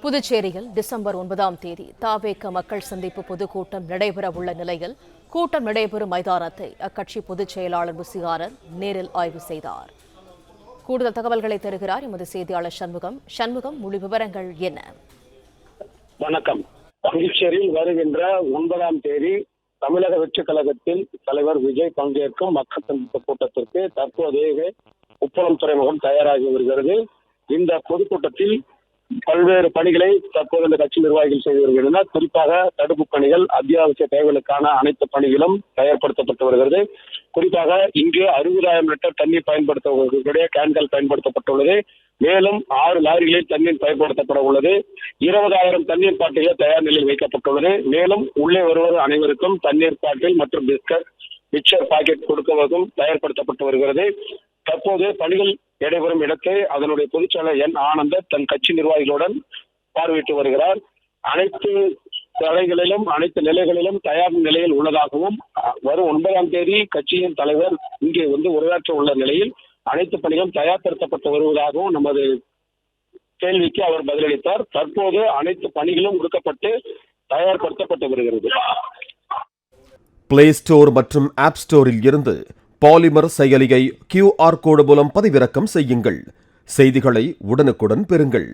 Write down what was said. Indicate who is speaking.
Speaker 1: புதுச்சேரியில் டிசம்பர் 9ஆம் தேதி தவேக மக்கள் சந்திப்பு பொதுக்கூட்டம் நடைபெறவுள்ள நிலையில் கூட்டம் நடைபெறும் மைதானத்தை அக்கட்சி பொதுச் செயலாளர் முசிகாரன் நேரில் ஆய்வு செய்தார். கூடுதல் தகவல்களை தருகிறார் எமது செய்தியாளர் சண்முகம். சண்முகம், முழு விவரங்கள் என்ன?
Speaker 2: வணக்கம். புதுச்சேரியில் வருகின்ற 9ஆம் தேதி தமிழக வெற்றிக் கழகத்தின் தலைவர் விஜய் பங்கேற்கும் மக்கள் சந்திப்பு கூட்டத்திற்கு தற்போதைய உப்பளம் துறைமுகம் தயாராகி வருகிறது. இந்த பொதுக்கூட்டத்தில் பல்வேறு பணிகளை தற்போது இந்த கட்சி நிர்வாகிகள் செய்து வருகின்றனர். குறிப்பாக தடுப்பு பணிகள், அத்தியாவசிய தேவைகளுக்கான அனைத்து பணிகளும் தயார்படுத்தப்பட்டு வருகிறது. குறிப்பாக இங்கு 60,000 லிட்டர் தண்ணீர் பயன்படுத்தக்கூடிய கேன்கள் பயன்படுத்தப்பட்டுள்ளது. மேலும் 6 லாரிகளில் தண்ணீர் பயன்படுத்தப்பட உள்ளது. 20,000 தண்ணீர் பாட்டில்கள் தயார் நிலையில் வைக்கப்பட்டுள்ளது. மேலும் உள்ளே வருவது அனைவருக்கும் தண்ணீர் பாட்டில் மற்றும் பிஸ்கட், மிக்சர் பாக்கெட் கொடுக்குவதும் தயார்படுத்தப்பட்டு வருகிறது. தற்போது பணிகள் நடைபெறும் இடத்தை அதனுடைய பொதுச்செயலாளர் என் ஆனந்தன் தன் கட்சி நிர்வாகிகளுடன் பார்வையிட்டு வருகிறார். அனைத்து தடைகளிலும் அனைத்து நிலைகளிலும் தயார் நிலையில் உள்ளதாகவும், வரும் 9ஆம் தேதி கட்சியின் தலைவர் இங்கே உரையாற்ற உள்ள நிலையில் அனைத்து பணிகளும் தயார்படுத்தப்பட்டு வருவதாகவும் நமது கேள்விக்கு அவர் பதிலளித்தார். தற்போது அனைத்து பணிகளும் முடிக்கப்பட்டு தயார்படுத்தப்பட்டு வருகிறது.
Speaker 3: பிளே ஸ்டோர் மற்றும் ஆப் ஸ்டோரில் இருந்து பாலிமர் செயலியை QR கோடு மூலம் பதிவிறக்கம் செய்யுங்கள். செய்திகளை உடனுக்குடன் பெறுங்கள்.